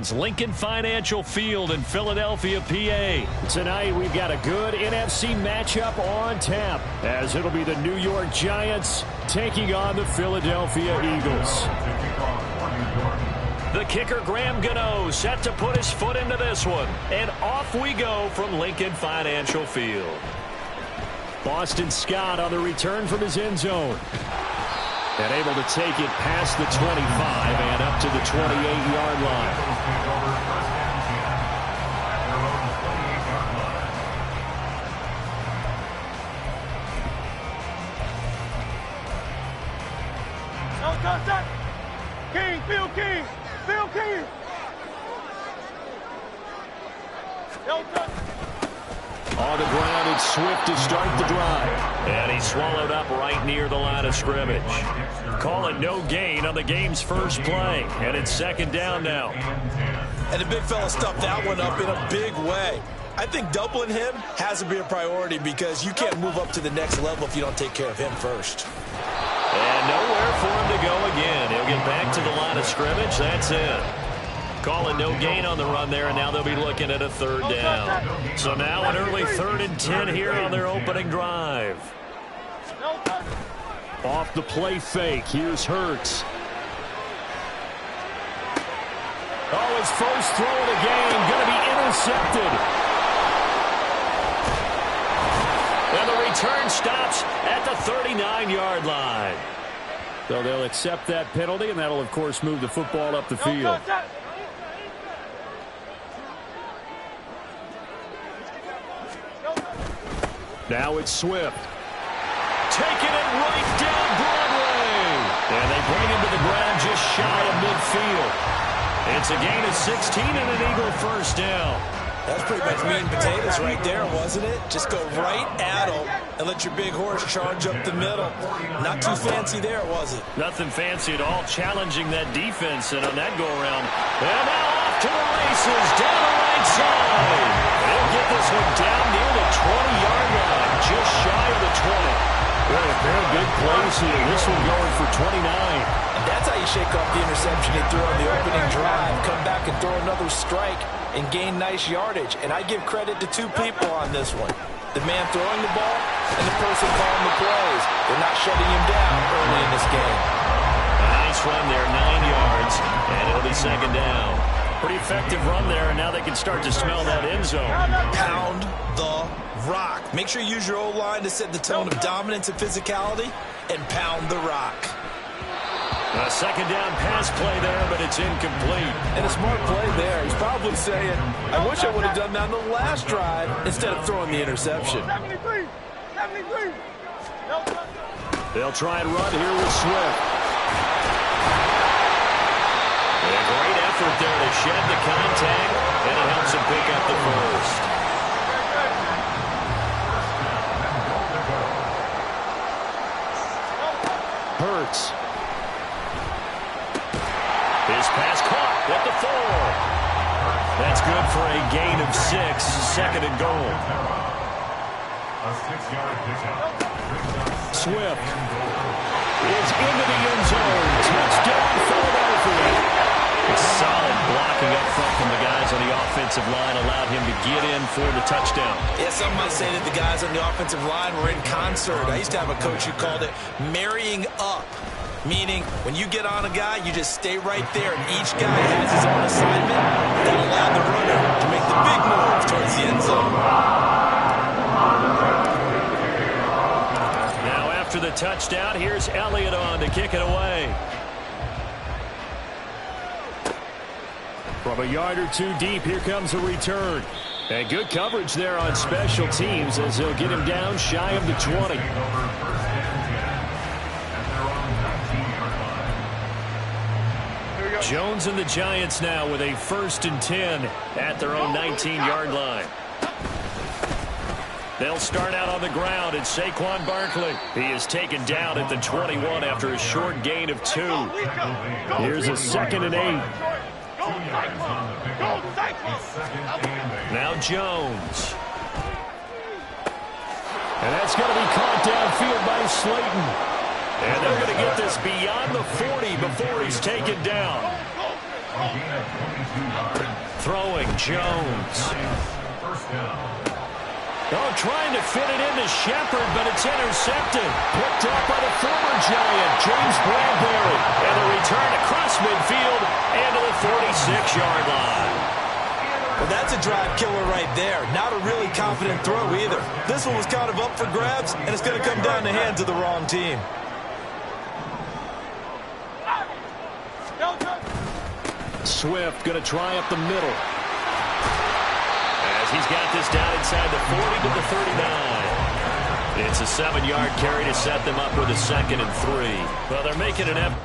fans. Lincoln Financial Field in Philadelphia, PA. Tonight we've got a good NFC matchup on tap, as it'll be the New York Giants taking on the Philadelphia Eagles. The kicker, Graham Gano, set to put his foot into this one. And off we go from Lincoln Financial Field. Boston Scott on the return from his end zone. And able to take it past the 25 and up to the 28-yard line. No contact. King, Phil King. Phil King. No touch. On the ground, it's Swift to start the drive. And he's swallowed up right near the line of scrimmage. Call it no gain on the game's first play. And it's second down now. And the big fella stuffed that one up in a big way. I think doubling him has to be a priority because you can't move up to the next level if you don't take care of him first. And nowhere for him to go again. He'll get back to the line of scrimmage. That's it. Calling no gain on the run there, and now they'll be looking at a third down. So now an early 3rd and 10 here on their opening drive. Off the play fake, here's Hurts. Oh, his first throw of the game, going to be intercepted. And the return stops at the 39-yard line. So they'll accept that penalty, and that'll, of course, move the football up the field. Now it's Swift. Taking it right down Broadway. And they bring him to the ground just shy of midfield. It's a gain of 16 and an Eagle first down. That's pretty much meat and potatoes right there, wasn't it? Just go right at him and let your big horse charge up the middle. Not too fancy there, was it? Nothing fancy at all, challenging that defense and on that go-around. And now off to the races, down the right side. They'll get this one down near the 20-yard line, just shy of the 20. Boy, a pair of big plays here. This one going for 29. And that's how you shake off the interception he threw on the opening drive. Come back and throw another strike and gain nice yardage. And I give credit to two people on this one. The man throwing the ball and the person calling the plays. They're not shutting him down early in this game. A nice run there, 9 yards, and it'll be second down. Pretty effective run there, and now they can start to smell that end zone. Pound the rock. Make sure you use your O-line to set the tone of dominance and physicality, and pound the rock. A second down pass play there, but it's incomplete. And a smart play there. He's probably saying, I wish I would have done that on the last drive instead of throwing the interception. 73. 73. They'll try and run here with Swift. A great effort there to shed the contact, and it helps him pick up the first. Hurts. His pass caught at the 4. That's good for a gain of 6, second and goal. Swift is into the end zone. Touchdown, Philadelphia. Solid blocking up front from the guys on the offensive line allowed him to get in for the touchdown. Yeah, some might say that the guys on the offensive line were in concert. I used to have a coach who called it marrying up, meaning when you get on a guy, you just stay right there, and each guy has his own assignment that allowed the runner to make the big move towards the end zone. Now after the touchdown, here's Elliott on to kick it away. From a yard or two deep, here comes a return. And good coverage there on special teams as they'll get him down shy of the 20. Jones and the Giants now with a 1st and 10 at their own 19-yard line. They'll start out on the ground, and Saquon Barkley. He is taken down at the 21 after a short gain of 2. Here's a 2nd and 8. Now Jones. And that's going to be caught downfield by Slayton. And they're going to get this beyond the 40 before he's taken down. Jones. Oh, trying to fit it into Shepard, but it's intercepted. Picked up by the former Giant, James Bradbury. And the return across midfield and to the 46-yard line. Well, that's a drive killer right there. Not a really confident throw either. This one was kind of up for grabs, and it's going to come down the hands of the wrong team. Swift going to try up the middle. As he's got this down inside the 40 to the 39. It's a 7-yard carry to set them up with a 2nd and 3. Well, they're making an effort.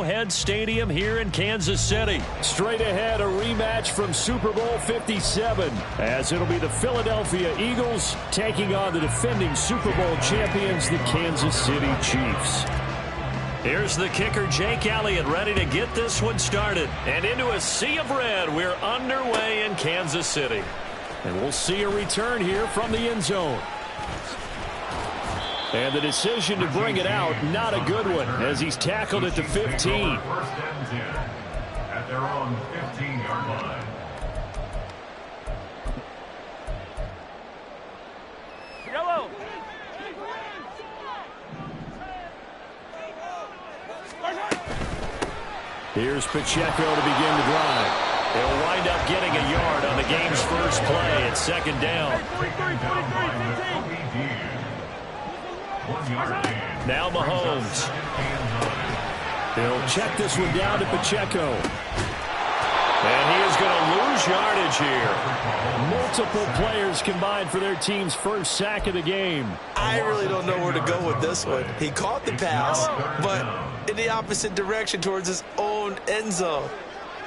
Head Stadium here in Kansas City. Straight ahead, a rematch from Super Bowl 57, as it'll be the Philadelphia Eagles taking on the defending Super Bowl champions, the Kansas City Chiefs. Here's the kicker, Jake Elliott, ready to get this one started. And into a sea of red, we're underway in Kansas City. And we'll see a return here from the end zone. And the decision to bring it out, not a good one, as he's tackled at the 15. First and 10 at their own 15-yard line. Yellow. Here's Pacheco to begin the drive. They'll wind up getting a yard on the game's first play at 2nd down. 43. Now Mahomes. He'll check this one down to Pacheco. And he is going to lose yardage here. Multiple players combined for their team's first sack of the game. I really don't know where to go with this one. He caught the pass, but in the opposite direction towards his own end zone.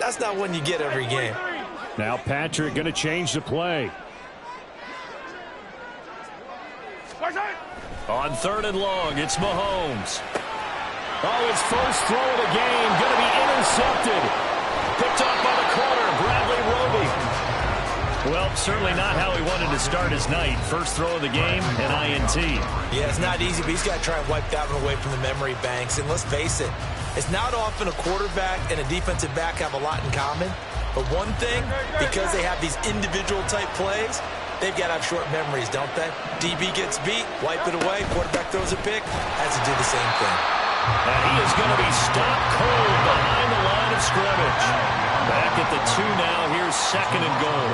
That's not one you get every game. Now Patrick going to change the play. On 3rd and long, it's Mahomes. Oh, his first throw of the game going to be intercepted. Picked off by the corner, Bradley Roby. Well, certainly not how he wanted to start his night. First throw of the game, an INT. Yeah, it's not easy, but he's got to try and wipe that one away from the memory banks. And let's face it, it's not often a quarterback and a defensive back have a lot in common. But one thing, because they have these individual type plays, they've got to have short memories, don't they? DB gets beat, wipe it away, quarterback throws a pick, has to do the same thing. And he is going to be stopped cold behind the line of scrimmage. Back at the 2 now, here's 2nd and goal.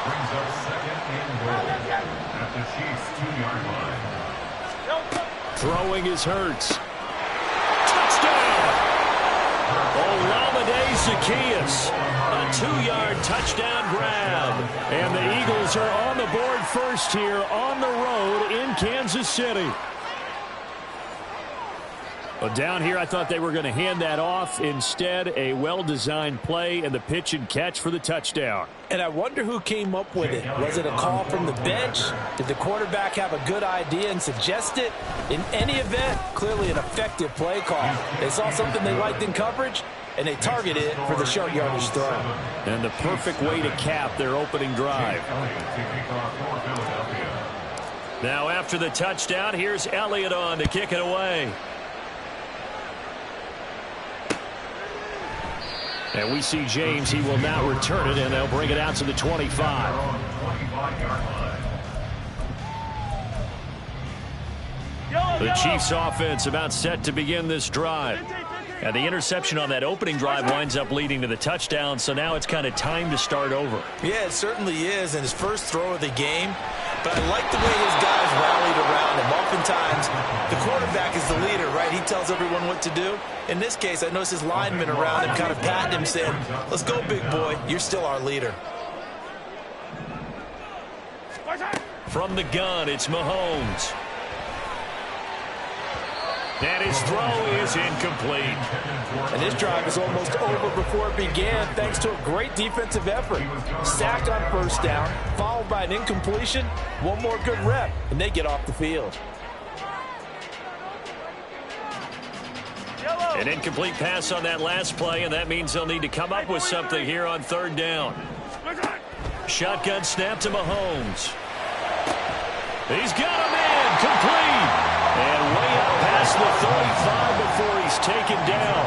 Brings up 2nd and goal at the Chiefs' 2-yard line. Throwing is Hurts. Touchdown! Olamide Zaccheaus. A 2-yard touchdown grab. And the Eagles are on the board first here on the road in Kansas City. Well, down here, I thought they were going to hand that off. Instead, a well-designed play and the pitch and catch for the touchdown. And I wonder who came up with it. Was it a call from the bench? Did the quarterback have a good idea and suggest it? In any event, clearly an effective play call. They saw something they liked in coverage, and they targeted it for the short yardage throw. And the perfect way to cap their opening drive. Now after the touchdown, here's Elliott on to kick it away. And we see James. He will now return it, and they'll bring it out to the 25. The Chiefs offense about set to begin this drive. And the interception on that opening drive winds up leading to the touchdown, so now it's kind of time to start over. Yeah, it certainly is, and his first throw of the game. But I like the way his guys rallied around him. Oftentimes, the quarterback is the leader, right? He tells everyone what to do. In this case, I noticed his linemen around him kind of patting him, saying, let's go, big boy. You're still our leader. From the gun, it's Mahomes. And his throw is incomplete. And this drive is almost over before it began, thanks to a great defensive effort. Sacked on first down, followed by an incompletion. One more good rep, and they get off the field. An incomplete pass on that last play, and that means they'll need to come up with something here on third down. Shotgun snap to Mahomes. He's got him in, complete. And way up past the 35 before he's taken down.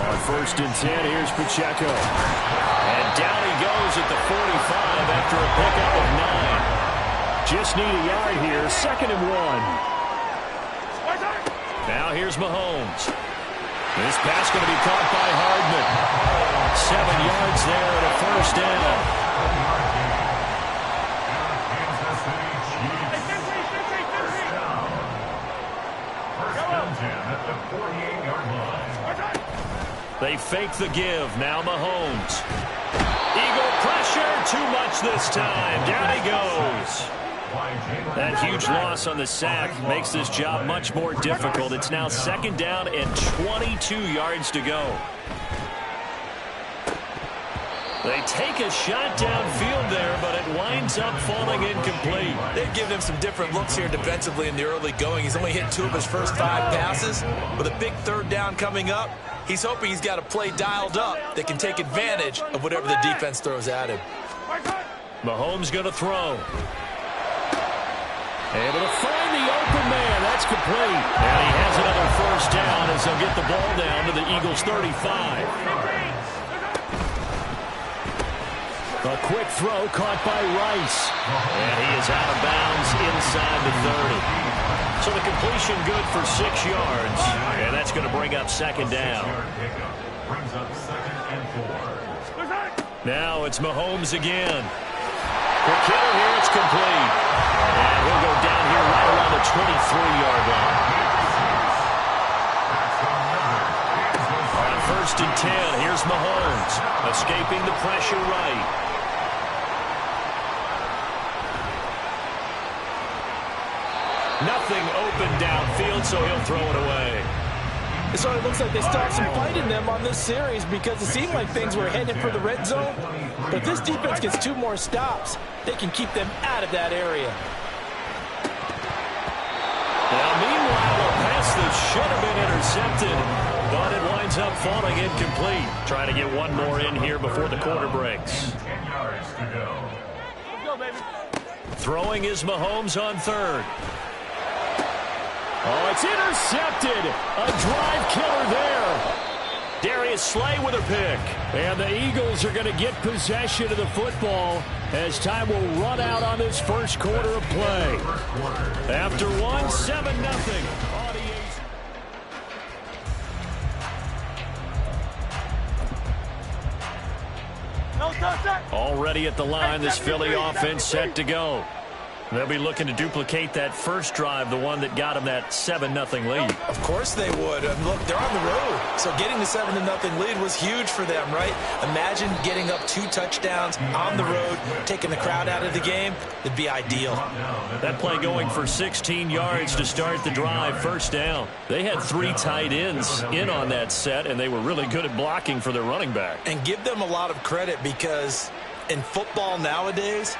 On 1st and 10, here's Pacheco. And down he goes at the 45 after a pickup of 9. Just need a yard here, 2nd and 1. Now here's Mahomes. This pass going to be caught by Hardman. 7 yards there at a first down. They fake the give. Now Mahomes. Eagle pressure. Too much this time. Down he goes. That huge loss on the sack makes this job much more difficult. It's now 2nd down and 22 yards to go. They take a shot downfield there, but it winds up falling incomplete. They've given him some different looks here defensively in the early going. He's only hit 2 of his first 5 passes. With a big 3rd down coming up, he's hoping he's got a play dialed up that can take advantage of whatever the defense throws at him. Mahomes going to throw. Able to find the open man. That's complete. And he has another first down as they'll get the ball down to the Eagles' 35. A quick throw caught by Rice. And he is out of bounds inside the 30. So the completion good for 6 yards. And that's going to bring up 2nd down. Now it's Mahomes again. The killer here, it's complete. And he'll go down here right around the 23-yard line. On 1st and 10, here's Mahomes. Escaping the pressure right. Nothing open downfield, so he'll throw it away. It sort of looks like they started some fight in them on this series because it seemed like things were headed for the red zone. But if this defense gets 2 more stops, they can keep them out of that area. Now, meanwhile, a pass that should have been intercepted, but it winds up falling incomplete. Trying to get one more in here before the quarter breaks. 10 yards to go. Let's go, baby. Throwing is Mahomes on 3rd. Oh, it's intercepted. A drive killer there. Darius Slay with a pick. And the Eagles are going to get possession of the football as time will run out on this first quarter of play. After 1, 7-0. Already at the line, this Philly offense set to go. They'll be looking to duplicate that first drive, the one that got them that 7-0 lead. Of course they would. And look, they're on the road. So getting the 7-0 lead was huge for them, right? Imagine getting up 2 touchdowns on the road, taking the crowd out of the game. It'd be ideal. That play going for 16 yards to start the drive, first down. They had 3 tight ends in on that set, and they were really good at blocking for their running back. And give them a lot of credit because in football nowadays,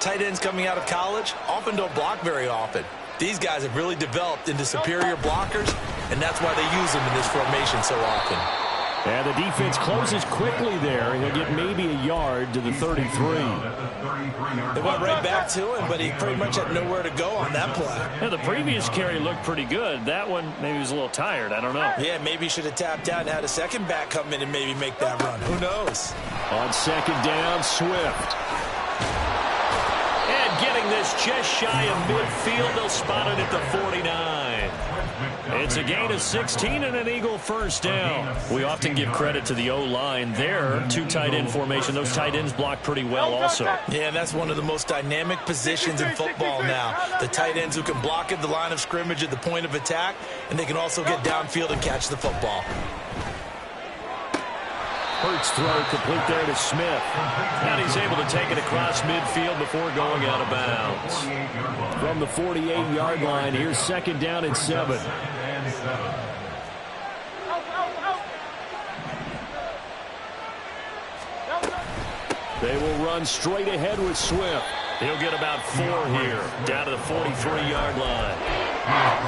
tight ends coming out of college often don't block very often. These guys have really developed into superior blockers, and that's why they use them in this formation so often. And the defense closes quickly there. He'll get maybe a yard to the 33. They went right back to him, but he pretty much had nowhere to go on that play. Yeah, the previous carry looked pretty good. That one, maybe he was a little tired. I don't know. Yeah, maybe he should have tapped out and had a second back come in and maybe make that run. Who knows? On 2nd down, Swift. And getting this just shy of midfield, they'll spot it at the 49. It's a gain of 16 and an Eagle first down. We often give credit to the O-line. There, two tight end formation. Those tight ends block pretty well also. Yeah, that's one of the most dynamic positions in football now. The tight ends who can block at the line of scrimmage at the point of attack, and they can also get downfield and catch the football. Hurts throw complete there to Smith. And he's able to take it across midfield before going out of bounds. From the 48-yard line, here's second down and 7. They will run straight ahead with Swift. He'll get about 4 here, down to the 43-yard line.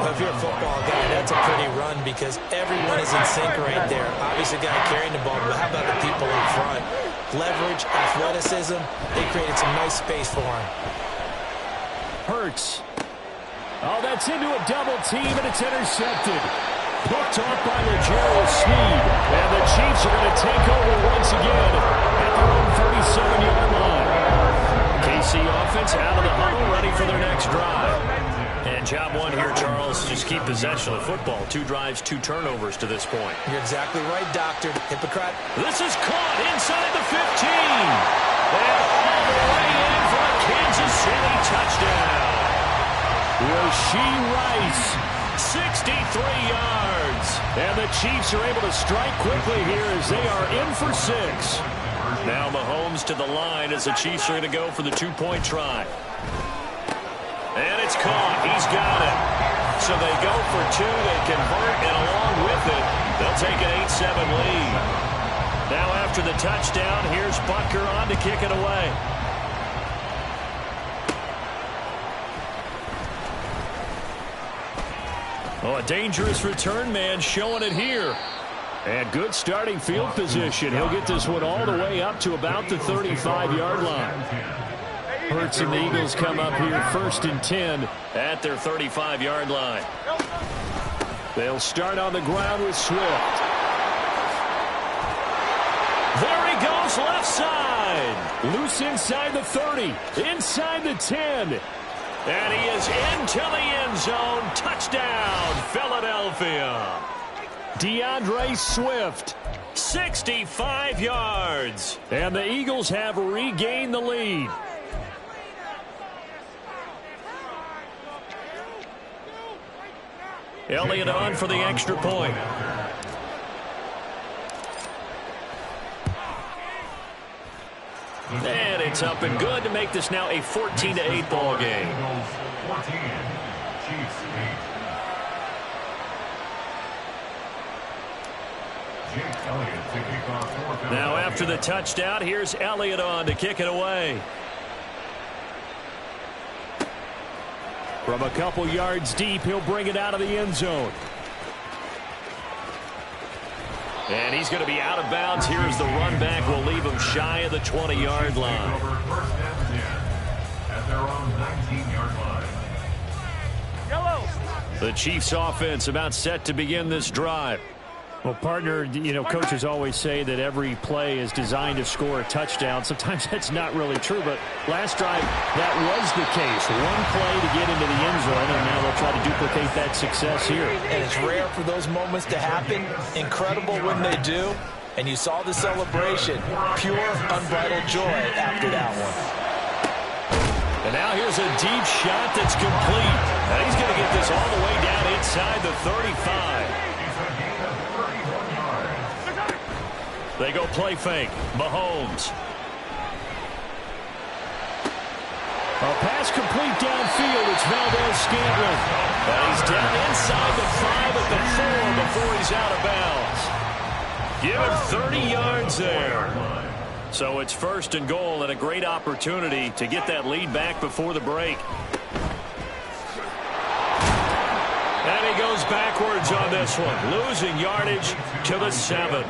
Well, if you're a football guy, that's a pretty run because everyone is in sync right there. Obviously, the guy carrying the ball, but how about the people in front? Leverage, athleticism, they created some nice space for him. Hurts. Oh, that's into a double team, and it's intercepted. Picked off by L'Jarius Sneed. And the Chiefs are going to take over once again at their own 37-yard line. KC offense out of the huddle, ready for their next drive. And job one here, Charles, just keep possession of the football. 2 drives, 2 turnovers to this point. You're exactly right, Doctor. Hypocrite. This is caught inside the 15. And all the way in for a Kansas City touchdown. Rashee Rice. 63 yards. And the Chiefs are able to strike quickly here as they are in for 6. Now Mahomes to the line as the Chiefs are going to go for the 2-point try. And it's caught. He's got it. So they go for 2. They convert, and along with it, they'll take an 8-7 lead. Now after the touchdown, here's Butker on to kick it away. Oh, a dangerous return man showing it here. And good starting field position. He'll get this one all the way up to about the 35-yard line. Hurts and the Eagles come up here 1st and 10 at their 35-yard line. They'll start on the ground with Swift. There he goes, left side. Loose inside the 30, inside the 10. And he is into the end zone. Touchdown, Philadelphia. DeAndre Swift. 65 yards. And the Eagles have regained the lead. Elliott on for the extra point. And it's up and good to make this now a 14-8 ball game. 14, Chiefs 8. Jake Elliott to kick off 4th down. Now after the touchdown, here's Elliott on to kick it away. From a couple yards deep, he'll bring it out of the end zone. And he's going to be out of bounds here as the run back will leave him shy of the 20-yard line. Over 1st and 10 at their own 19-yard line. Yellow. The Chiefs offense about set to begin this drive. Well, partner, you know, coaches always say that every play is designed to score a touchdown. Sometimes that's not really true, but last drive, that was the case. One play to get into the end zone, and now they'll try to duplicate that success here. And it's rare for those moments to happen. Incredible when they do. And you saw the celebration. Pure, unbridled joy after that one. And now here's a deep shot that's complete. And he's going to get this all the way down inside the 35. They go play fake. Mahomes. A pass complete downfield. It's Valdez-Scantling. And he's down inside the 5 at the 4 before he's out of bounds. Give him 30 yards there. So it's 1st and goal and a great opportunity to get that lead back before the break. And he goes backwards on this one, losing yardage to the 7.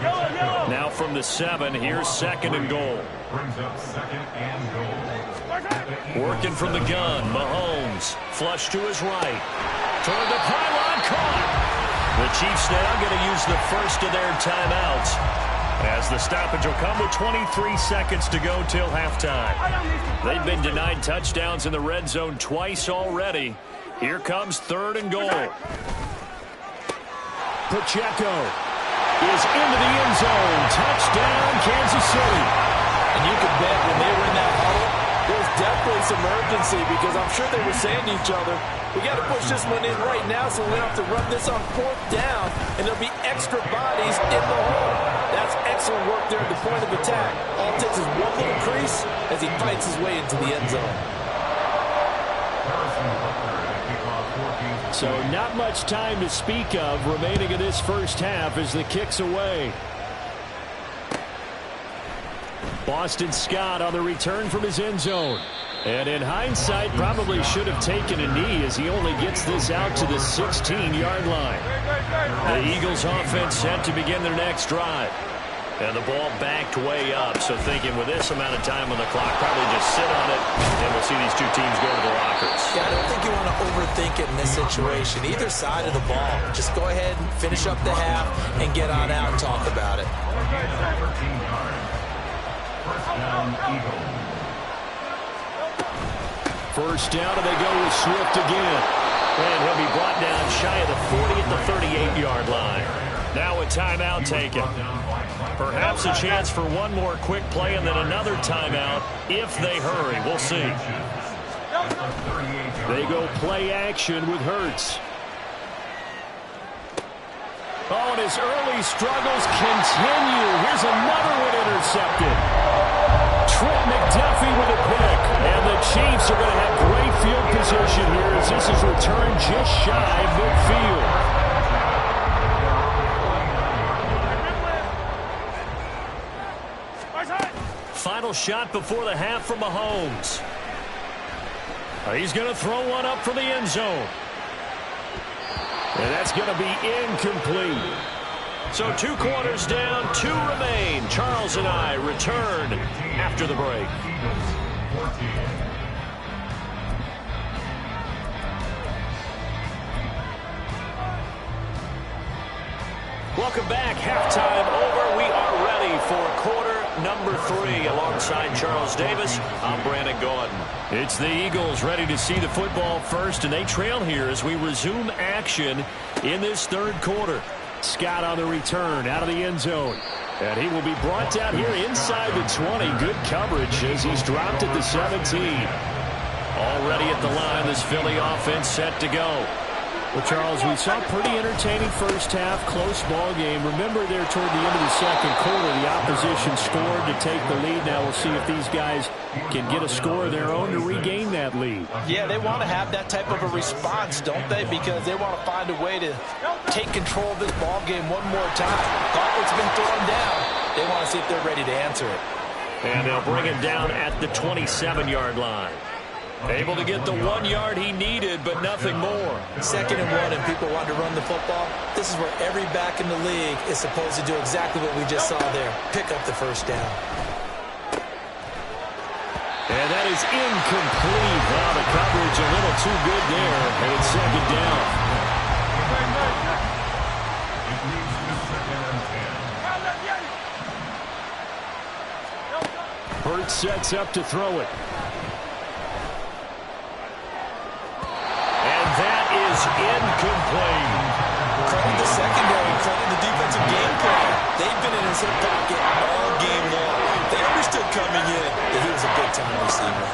Now from the 7, here's 2nd and goal. Brings up 2nd and goal. Working from the gun, Mahomes, flush to his right. Toward the pylon, caught. The Chiefs now going to use the first of their timeouts, as the stoppage will come with 23 seconds to go till halftime. They've been denied touchdowns in the red zone twice already. Here comes 3rd and goal. Pacheco is into the end zone. Touchdown, Kansas City. And you can bet when they were in that huddle, there was definitely some urgency because I'm sure they were saying to each other, we got to push this one in right now so we don't have to run this on 4th down, and there'll be extra bodies in the hole. That's excellent work there at the point of attack. All it takes is one little crease as he fights his way into the end zone. So not much time to speak of remaining in this first half as the kick's away. Boston Scott on the return from his end zone. And in hindsight, probably should have taken a knee as he only gets this out to the 16-yard line. The Eagles offense set to begin their next drive. And the ball backed way up, so thinking with this amount of time on the clock, probably just sit on it, and we'll see these two teams go to the lockers. Yeah, I don't think you want to overthink it in this situation. Either side of the ball. Just go ahead and finish up the half and get on out and talk about it. First down, and they go with Swift again. And he'll be brought down shy of the 40 at the 38-yard line. Now a timeout taken. Perhaps a chance for one more quick play and then another timeout if they hurry. We'll see. They go play action with Hurts. Oh, and his early struggles continue. Here's another one intercepted. Trent McDuffie with a pick. And the Chiefs are going to have great field position here as this is returned just shy of midfield. Final shot before the half from Mahomes. He's going to throw one up for the end zone. And that's going to be incomplete. So 2 quarters down, 2 remain. Charles and I return after the break. Welcome back. Halftime over. We are ready for quarter number 3. Alongside Charles Davis, I'm Brandon Gordon. It's the Eagles ready to see the football first, and they trail here as we resume action in this third quarter. Scott on the return out of the end zone. And he will be brought down here inside the 20. Good coverage as he's dropped at the 17. Already at the line, this Philly offense set to go. Well, Charles, we saw a pretty entertaining first half, close ball game. Remember there toward the end of the second quarter, the opposition scored to take the lead. Now we'll see if these guys can get a score of their own to regain that lead. Yeah, they want to have that type of a response, don't they? Because they want to find a way to take control of this ball game one more time. Gauntlet's been thrown down. They want to see if they're ready to answer it. And they'll bring it down at the 27-yard line. Able to get the 1 yard he needed, but nothing more. 2nd and 1, and people want to run the football. This is where every back in the league is supposed to do exactly what we just saw there. Pick up the first down. And that is incomplete. Wow, the coverage a little too good there, and it's 2nd down. Hurts sets up to throw it. Incomplete. Credit the secondary, credit the defensive game plan. They've been in his hip pocket all game long. They understood coming in that he was a big-time receiver.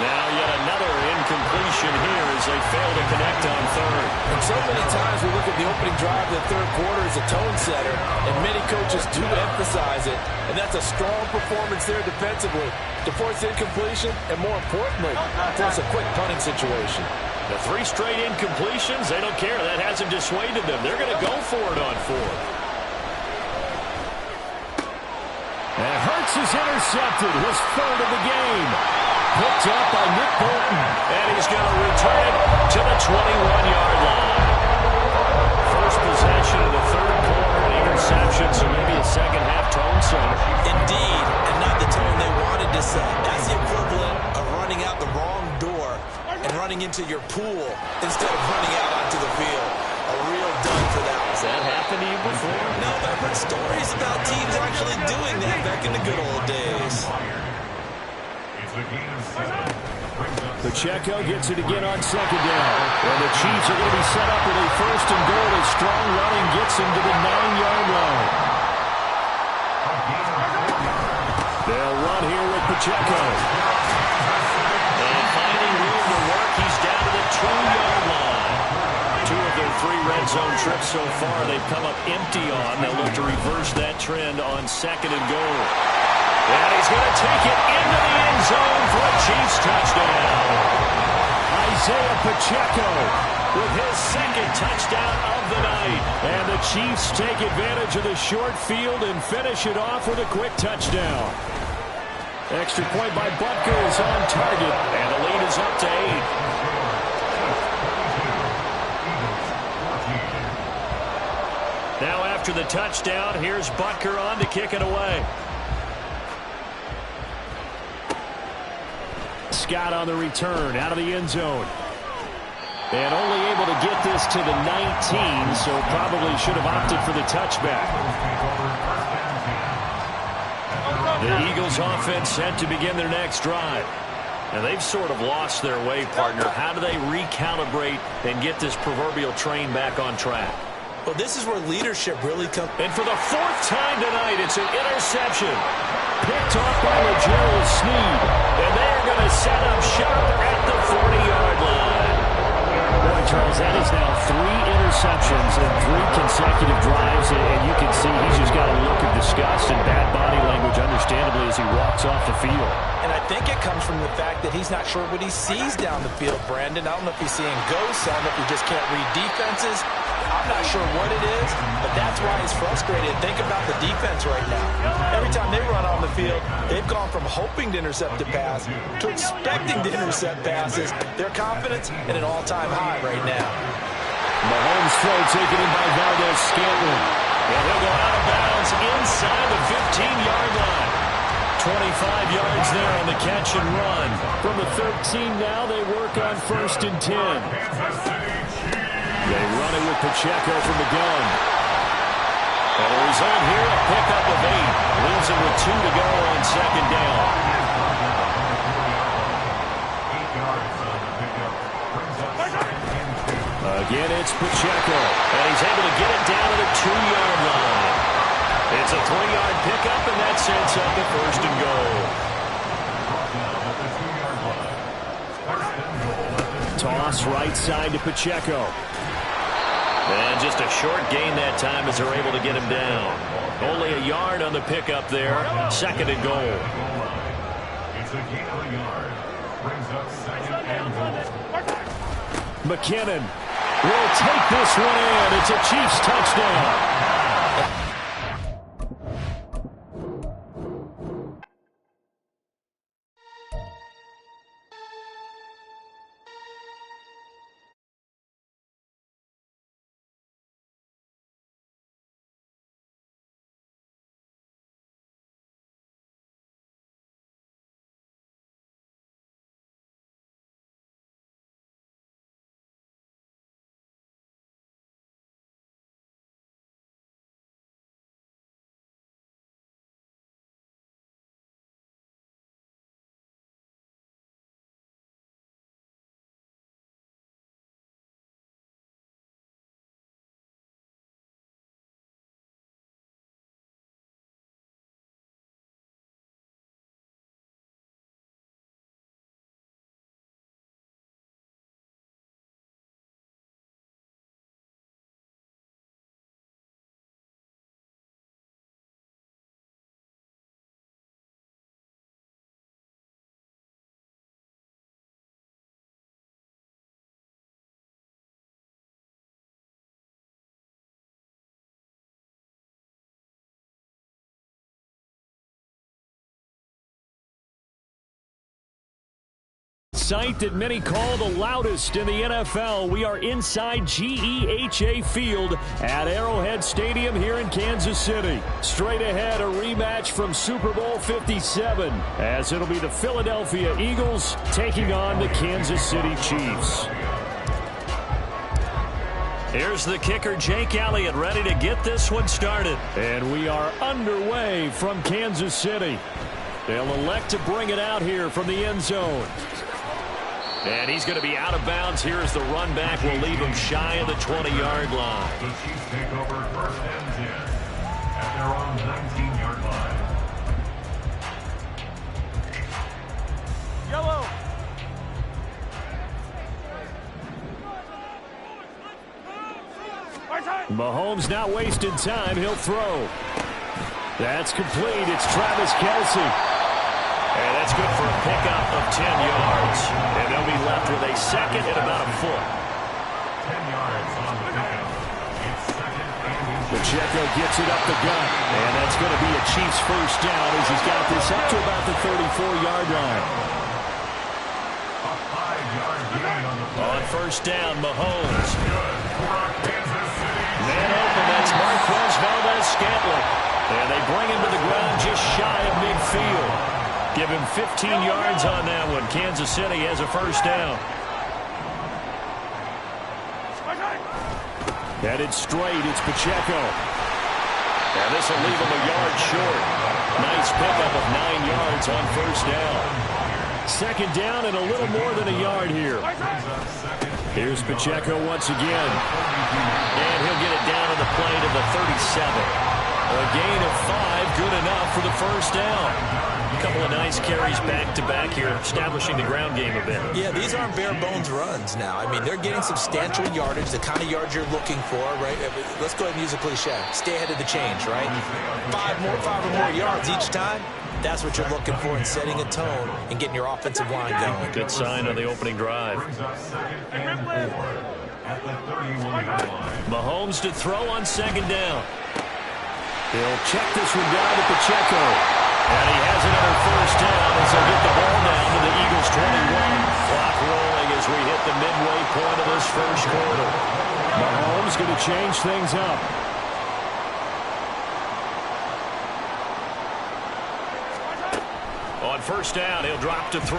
Now yet another incompletion here as they fail to connect on third. And so many times we look at the opening drive of the third quarter as a tone setter, and many coaches do emphasize it. And that's a strong performance there defensively to force incompletion and, more importantly, force a quick punting situation. The 3 straight incompletions, they don't care. That hasn't dissuaded them. They're going to go for it on 4th. And Hurts is intercepted, his 3rd of the game. Picked up by Nick Bolton. And he's going to return it to the 21-yard line. First possession of the third quarter, an interception, so maybe a second-half tone setter. Indeed, and not the tone they wanted to set. That's the equivalent of running out the wrong door and running into your pool instead of running out onto the field. A real dud for that. Has that happened to you before? No, but I've heard stories about teams actually doing that back in the good old days. a gain of 7. Pacheco gets it again on second down. And the Chiefs are going to be set up with a first and goal. A strong running gets them to the 9-yard line. They'll run here with Pacheco. And finding room to work, he's down to the 2-yard line. 2 of their 3 red zone trips so far they've come up empty on. They'll look to reverse that trend on second and goal. And he's going to take it into the end zone for a Chiefs touchdown. Isaiah Pacheco With his second touchdown of the night. And the Chiefs take advantage of the short field and finish it off with a quick touchdown. Extra point by Butker is on target. And the lead is up to 8. Now after the touchdown, here's Butker on to kick it away. Scott on the return out of the end zone. And only able to get this to the 19, so probably should have opted for the touchback. The Eagles offense set to begin their next drive. And they've sort of lost their way, partner. How do they recalibrate and get this proverbial train back on track? Well, this is where leadership really comes. And for the 4th time tonight, it's an interception. Picked off by Gerald Sneed. And they're going to set up shop at the 40-yard line. Boy, Charles, that is now 3 interceptions in 3 consecutive drives. And you can see he's just got a look of disgust and bad body language, understandably, as he walks off the field. And I think it comes from the fact that he's not sure what he sees down the field, Brandon. I don't know if he's seeing ghosts. I don't know if he just can't read defenses. I'm not sure what it is, but that's why he's frustrated. Think about the defense right now. Every time they run on the field, they've gone from hoping to intercept a pass to expecting to intercept passes. Their confidence at an all-time high right now. Mahomes throw taken in by Valdez-Scantling. And he'll go out of bounds inside the 15-yard line. 25 yards there on the catch and run. From the 13 now, they work on 1st and 10. They run it with Pacheco from the gun. And the result here, a pickup of 8. Leaves him with 2 to go on second down. Again, it's Pacheco. And he's able to get it down to the 2-yard line. It's a 3-yard pickup, and that sets up the 1st and goal. Toss right side to Pacheco. And just a short gain that time as they're able to get him down. Only a yard on the pickup there. 2nd and goal. It's a gain of a yard. Brings up 2nd and goal. McKinnon will take this one in. It's a Chiefs touchdown. Sight that many call the loudest in the NFL. We are inside GEHA Field at Arrowhead Stadium here in Kansas City. Straight ahead, a rematch from Super Bowl 57, as it'll be the Philadelphia Eagles taking on the Kansas City Chiefs. Here's the kicker, Jake Elliott, ready to get this one started. And we are underway from Kansas City. They'll elect to bring it out here from the end zone. And he's going to be out of bounds here as the run back will leave him shy of the 20-yard line. The Chiefs take over 1st and 10 at their own 19-yard line. Yellow. Mahomes not wasting time. He'll throw. That's complete. It's Travis Kelce. And that's good for a pickup of 10 yards. And they'll be left with a second and about a foot. 10 yards on the pickup. It's 2nd and 10. Pacheco gets it up the gut. And that's going to be a Chiefs first down as he's got this up to about the 34-yard line. A 5-yard gain on the play. On first down, Mahomes. Good for Kansas City. Man open, that's Marquez Valdez-Scantling. And they bring him to the ground just shy of midfield. Give him 15 yards on that one. Kansas City has a first down. Headed straight, it's Pacheco. And this will leave him a yard short. Nice pickup of 9 yards on first down. Second down and a little more than a yard here. Here's Pacheco once again. And he'll get it down to the play to the 37. A gain of 5, good enough for the first down. A couple of nice carries back-to-back here, establishing the ground game a bit. Yeah, these aren't bare-bones runs now. I mean, they're getting substantial yardage, the kind of yards you're looking for, right? Let's go ahead and use a cliche. Stay ahead of the change, right? 5 or more yards each time. That's what you're looking for in setting a tone and getting your offensive line going. Good sign on the opening drive. Brings up 2nd and 4 at the 31-yard line. Mahomes to throw on second down. He'll check this one down to Pacheco. And he has another first down as they'll get the ball down to the Eagles' 21. Clock rolling as we hit the midway point of this first quarter. Mahomes going to change things up. On first down, he'll drop to throw.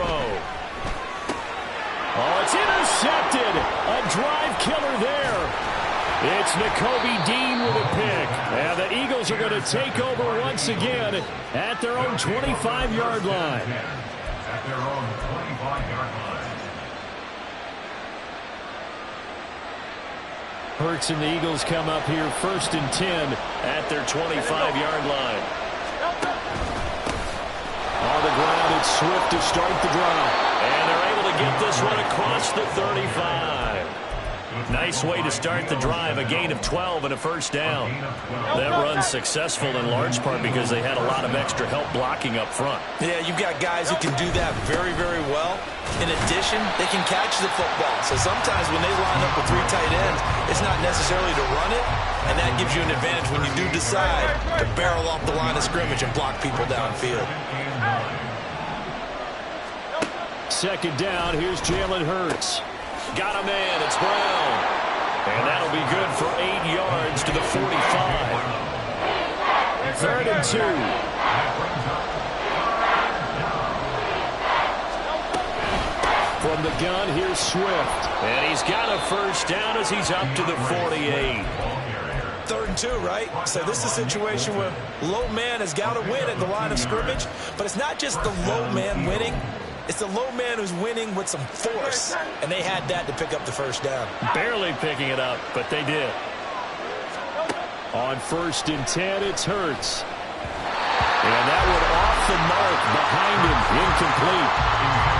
Oh, it's intercepted. A drive killer there. It's Nakobe Dean with a pick. And the Eagles are going to take over once again at their own 25-yard line. At their own 25-yard line. Hurts and the Eagles come up here 1st and 10 At their 25-yard line. on the ground. It's Swift to start the drive. And they're able to get this one across the 35. Nice way to start the drive. A gain of 12 and a first down. That run's successful in large part because they had a lot of extra help blocking up front. Yeah, you've got guys who can do that very, very well. In addition, they can catch the football. So sometimes when they line up with 3 tight ends, it's not necessarily to run it, and that gives you an advantage when you do decide to barrel off the line of scrimmage and block people downfield. Second down, here's Jalen Hurts. Got a man, it's Brown. And that'll be good for 8 yards to the 45. 3rd and 2. From the gun, here's Swift. And he's got a first down as he's up to the 48. 3rd and 2, right? So this is a situation where low man has got to win at the line of scrimmage, but it's not just the low man winning. It's the low man who's winning with some force, and they had that to pick up the first down. Barely picking it up, but they did. On 1st and 10, it's Hurts. And that one off the mark behind him, incomplete.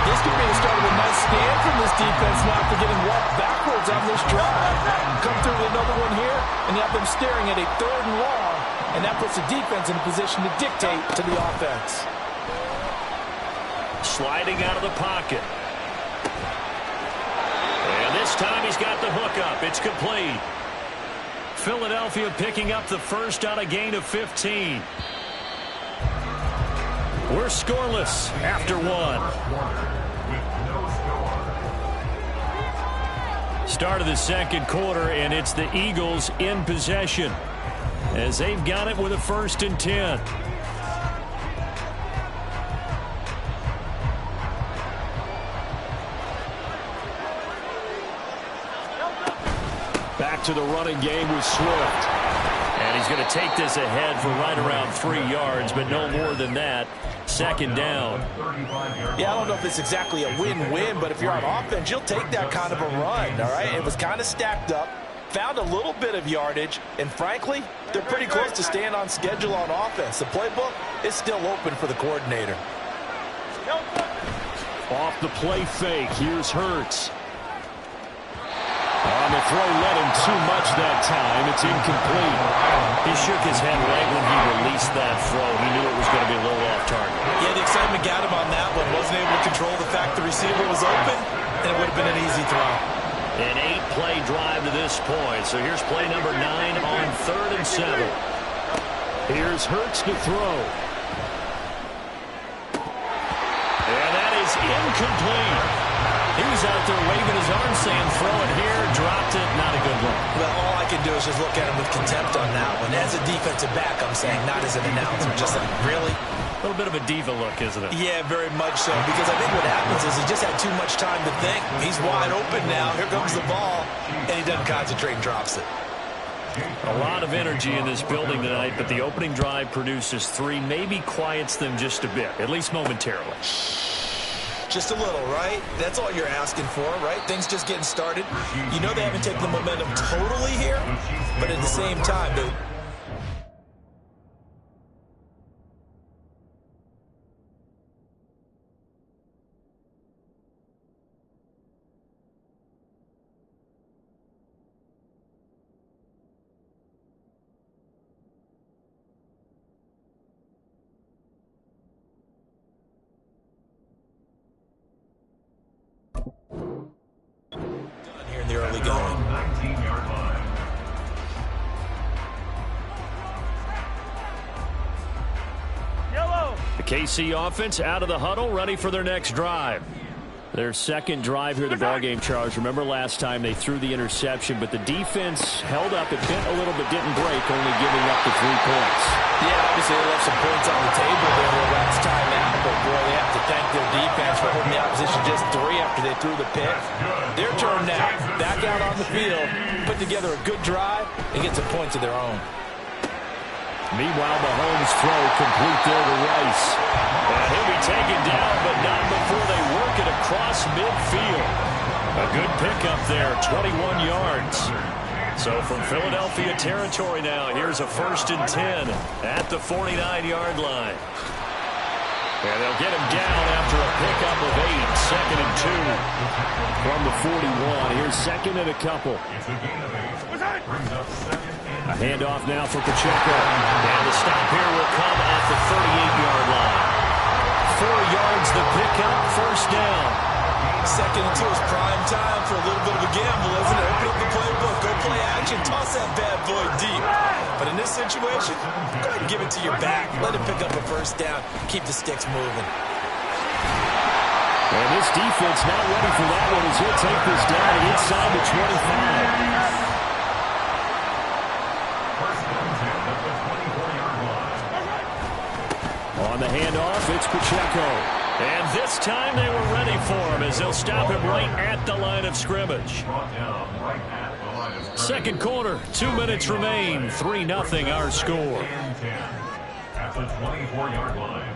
This could be the start of a nice stand from this defense now after getting walked backwards on this drive. Come through with another one here, and you have them staring at a 3rd and long, and that puts the defense in a position to dictate to the offense. Sliding out of the pocket. And this time he's got the hook up. It's complete. Philadelphia picking up the first on a gain of 15. We're scoreless after 1. Start of the second quarter, and it's the Eagles in possession as they've got it with a 1st and 10. Back to the running game with Swift. And he's going to take this ahead for right around 3 yards, but no more than that. Second down. Yeah, I don't know if it's exactly a win-win, but if you're on offense, you'll take that kind of a run, all right? It was kind of stacked up, found a little bit of yardage, and frankly, they're pretty close to staying on schedule on offense. The playbook is still open for the coordinator. Off the play fake, here's Hurts. On the throw, led him too much that time. It's incomplete. He shook his head right when he released that throw. He knew it was going to be a little off target. Yeah, the excitement got him on that one. Wasn't able to control the fact the receiver was open, and it would have been an easy throw. An 8-play drive to this point. So here's play number 9 on 3rd and 7. Here's Hurts to throw. And that is incomplete. He was out there waving his arm saying, throw it here, dropped it, not a good look. Well, all I can do is just look at him with contempt on that one. As a defensive back, I'm saying, not as an announcer. Just like, really? A little bit of a diva look, isn't it? Yeah, very much so. Because I think what happens is he just had too much time to think. He's wide open now. Here comes the ball. And he doesn't concentrate and drops it. A lot of energy in this building tonight, but the opening drive produces 3, maybe quiets them just a bit, at least momentarily. Just a little, right? That's all you're asking for, right? Things just getting started. You know they haven't taken the momentum totally here, but at the same time, they... here in the early going. 19-yard line. Yellow. The KC offense out of the huddle, ready for their next drive. Their second drive here, the ballgame, Charles. Remember last time they threw the interception, but the defense held up. It bent a little but didn't break, only giving up the 3 points. Yeah, obviously they left some points on the table there where last time out, but boy, they have to thank their defense for holding the opposition just 3 after they threw the pick. Their turn now, back out on the field, put together a good drive, and get some points of their own. Meanwhile, Mahomes' throw complete there to Rice. And he'll be taken down, but not before they work it across midfield. A good pickup there, 21 yards. So from Philadelphia territory now, here's a 1st and 10 at the 49-yard line. And they'll get him down after a pickup of 8, 2nd and 2 from the 41. Here's 2nd and a couple. It's a gain of 8. Brings up 2nd A handoff now for Pacheco. And the stop here will come at the 38-yard line. 4 yards the pickup, 1st down. 2nd and 2 is prime time for a little bit of a gamble, isn't it? Open up the playbook, go play action, toss that bad boy deep. But in this situation, go ahead and give it to your back. Let him pick up a 1st down. Keep the sticks moving. And this defense not ready for that one as he'll take this down inside the 25. On the handoff, it's Pacheco. And this time they were ready for him as they'll stop him right at the line of scrimmage. Second quarter, 2 minutes remain. 3-0 our score. At the 24-yard line.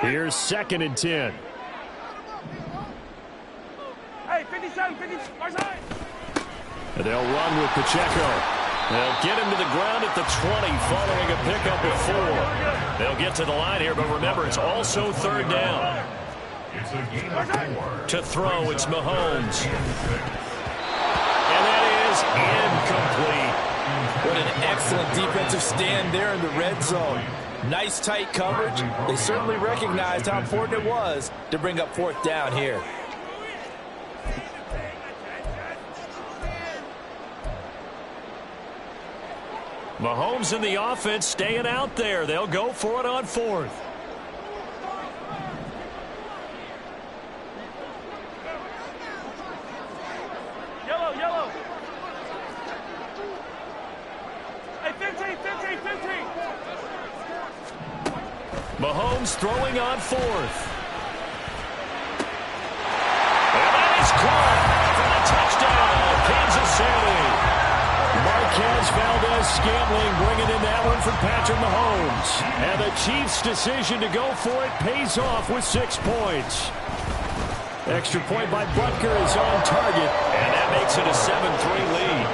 Here's 2nd and 10. Hey, 57, 50, our side. And they'll run with Pacheco. They'll get him to the ground at the 20 following a pickup of 4. They'll get to the line here, but remember, it's also 3rd down. It's a gain of 4. To throw, it's Mahomes. And that is incomplete. What an excellent defensive stand there in the red zone. Nice tight coverage. They certainly recognized how important it was to bring up 4th down here. Mahomes and the offense staying out there. They'll go for it on 4th. Yellow, yellow. Hey, 15, 15, 15. Mahomes throwing on 4th. And that is caught for the touchdown, Kansas City. Marquez Valdez-Scantling bringing in that one for Patrick Mahomes. And the Chiefs' decision to go for it pays off with 6 points. Extra point by Butker is on target. And that makes it a 7-3 lead.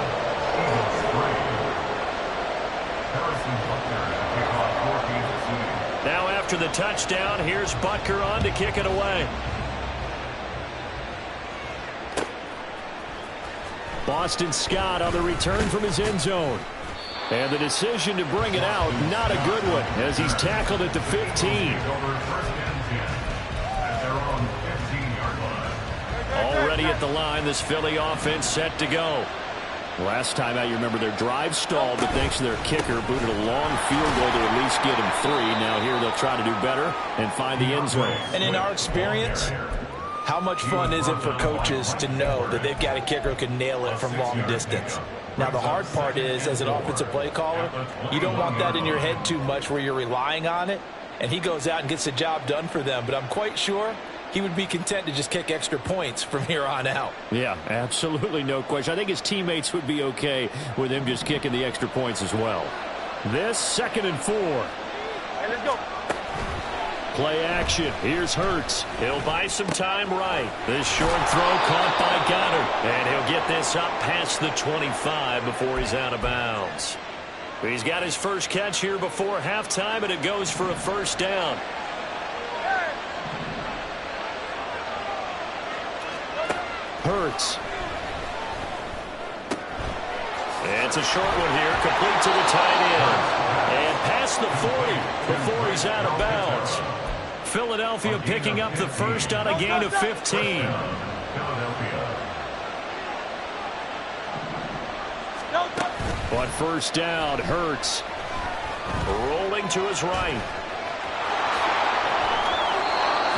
Now after the touchdown, here's Butker on to kick it away. Boston Scott on the return from his end zone. And the decision to bring it out, not a good one, as he's tackled at the 15. Already at the line, this Philly offense set to go. Last time out, you remember their drive stalled, but thanks to their kicker, booted a long field goal to at least get him 3. Now here they'll try to do better and find the end zone. And in our experience, how much fun is it for coaches to know that they've got a kicker who can nail it from long distance? Now, the hard part is, as an offensive play caller, you don't want that in your head too much where you're relying on it, and he goes out and gets the job done for them. But I'm quite sure he would be content to just kick extra points from here on out. Yeah, absolutely no question. I think his teammates would be okay with him just kicking the extra points as well. This 2nd and 4. Hey, let's go. Play action. Here's Hurts. He'll buy some time right. This short throw caught by Goddard. And he'll get this up past the 25 before he's out of bounds. He's got his first catch here before halftime, and it goes for a first down. Hurts. It's a short one here, complete to the tight end. And past the 40 before he's out of bounds. Philadelphia picking up the first on a gain of 15. On first down, Hurts. Rolling to his right.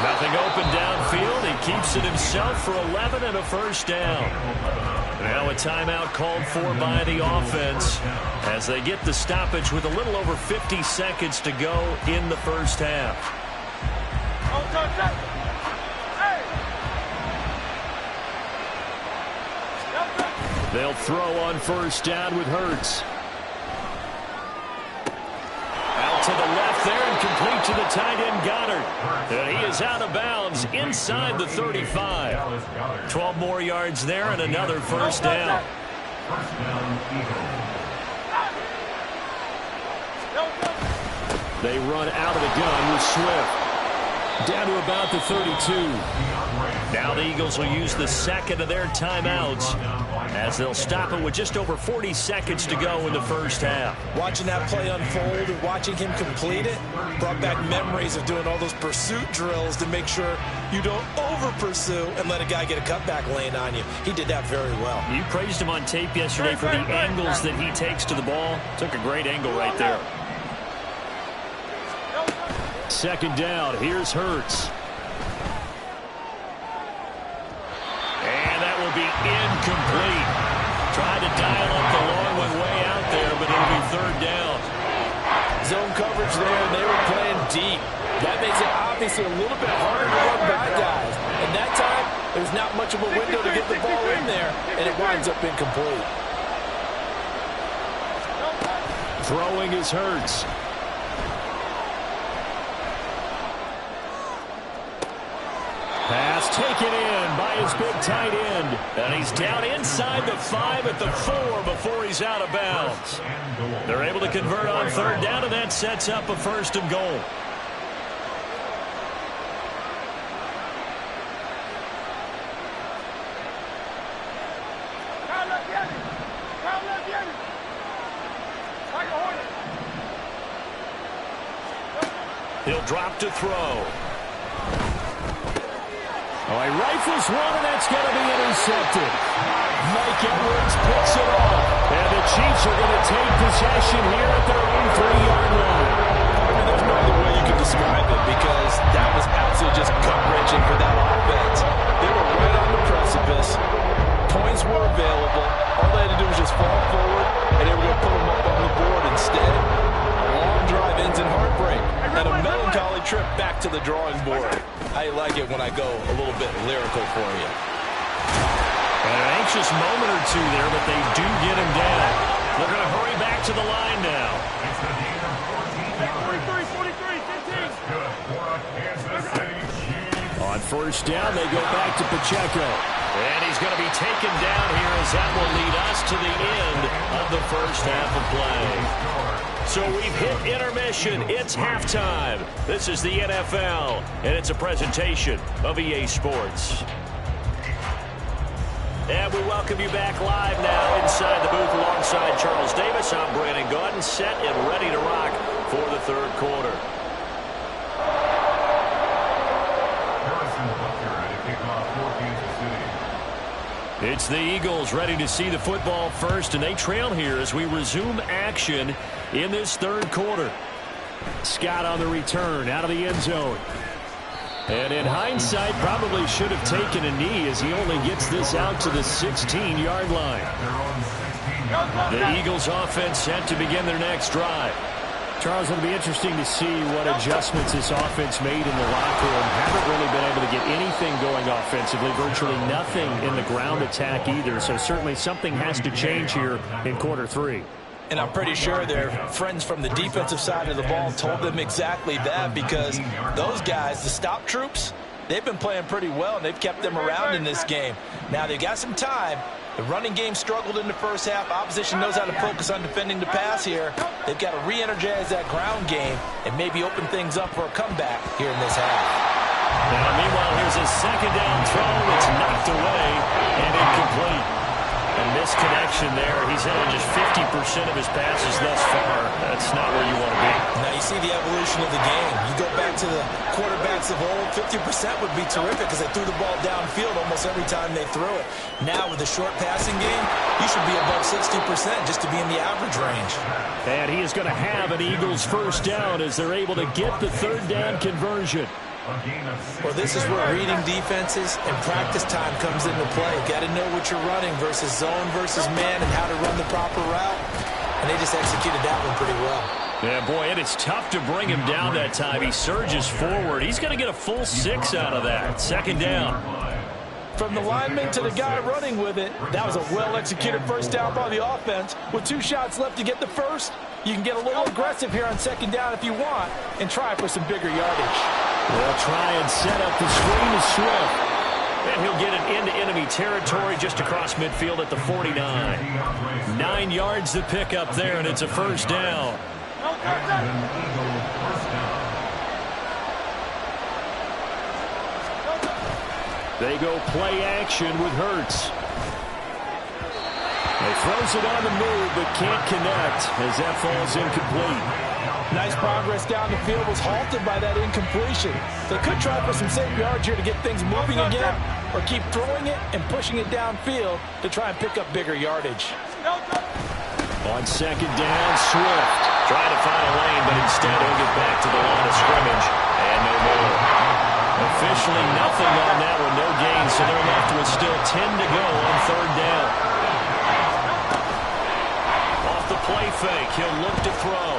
Nothing open downfield. He keeps it himself for 11 and a first down. Now a timeout called for by the offense as they get the stoppage with a little over 50 seconds to go in the first half. They'll throw on first down with Hurts. Out to the left there and complete to the tight end Goddard. And he is out of bounds inside the 35. 12 more yards there and another first down. They run out of the gun with Swift. Down to about the 32. Now the Eagles will use the second of their timeouts as they'll stop it with just over 40 seconds to go in the first half. Watching that play unfold and watching him complete it brought back memories of doing all those pursuit drills to make sure you don't over-pursue and let a guy get a cutback lane on you. He did that very well. You praised him on tape yesterday for the angles that he takes to the ball. Took a great angle right there. Second down, here's Hurts. And that will be incomplete. Tried to dial up the long one way out there, but it'll be third down. Zone coverage there, and they were playing deep. That makes it obviously a little bit harder to run by guys. And that time, there's not much of a window to get the ball in there, and it winds up incomplete. Throwing is Hurts. Pass taken in by his big tight end. And he's down inside the 5 at the 4 before he's out of bounds. They're able to convert on third down, and that sets up a first and goal. He'll drop to throw. Oh, he rifles one, and that's going to be intercepted. Mike Edwards picks it off. And the Chiefs are going to take possession here at their own 3-yard line. I mean, there's no other way you can describe it because that was absolutely just gut-wrenching for that offense. They were right on the precipice. Points were available. All they had to do was just fall forward, and they were going to put them up on the board. Instead, a long drive ends in heartbreak and a melancholy trip back to the drawing board. I like it when I go a little bit lyrical for you. anxious moment or two there, but they do get him down. They're going to hurry back to the line now. It's the gain of 14 yards. 43, 15. That's good for a Kansas City Chiefs. On first down, they go back to Pacheco. And he's going to be taken down here as that will lead us to the end of the first half of play. So we've hit intermission. It's halftime. This is the NFL, and it's a presentation of EA Sports. And we welcome you back live now inside the booth alongside Charles Davis. I'm Brandon Gaudin, set and ready to rock for the third quarter. It's the Eagles ready to see the football first, and they trail here as we resume action in this third quarter. Scott on the return out of the end zone. And in hindsight, probably should have taken a knee as he only gets this out to the 16-yard line. The Eagles offense set to begin their next drive. Charles, it'll be interesting to see what adjustments this offense made in the locker room. Haven't really been able to get anything going offensively, virtually nothing in the ground attack either. So certainly something has to change here in quarter three. And I'm pretty sure their friends from the defensive side of the ball told them exactly that, because those guys, the stop troops, they've been playing pretty well, and they've kept them around in this game. Now, they've got some time. The running game struggled in the first half. Opposition knows how to focus on defending the pass here. They've got to re-energize that ground game and maybe open things up for a comeback here in this half. Now, meanwhile, here's a second down throw. It's knocked away and incomplete. A misconnection there. He's had just 50% of his passes thus far. That's not where you want to be. Now you see the evolution of the game. You go back to the quarterbacks of old, 50% would be terrific because they threw the ball downfield almost every time they threw it. Now with the short passing game, you should be above 60% just to be in the average range. And he is going to have an Eagles first down as they're able to get the third down conversion. Well, this is where reading defenses and practice time comes into play. Got to know what you're running versus zone versus man and how to run the proper route. And they just executed that one pretty well. Yeah, boy, and it's tough to bring him down that time. He surges forward. He's going to get a full 6 out of that. Second down. From the lineman to the guy running with it, that was a well-executed first down by the offense. With 2 shots left to get the first, you can get a little aggressive here on second down if you want and try for some bigger yardage. They'll try and set up the screen to Swift. And he'll get it into enemy territory just across midfield at the 49. 9 yards to pick up there, and it's a first down. They go play action with Hurts. He throws it on the move, but can't connect as that falls incomplete. Nice progress down the field, was halted by that incompletion. They could try for some safe yards here to get things moving again, or keep throwing it and pushing it downfield to try and pick up bigger yardage. On second down, Swift. Trying to find a lane, but instead he'll get back to the line of scrimmage. And no more. Officially nothing on that one, no gain, so they're left with still 10 to go on third down. Off the play fake, he'll look to throw.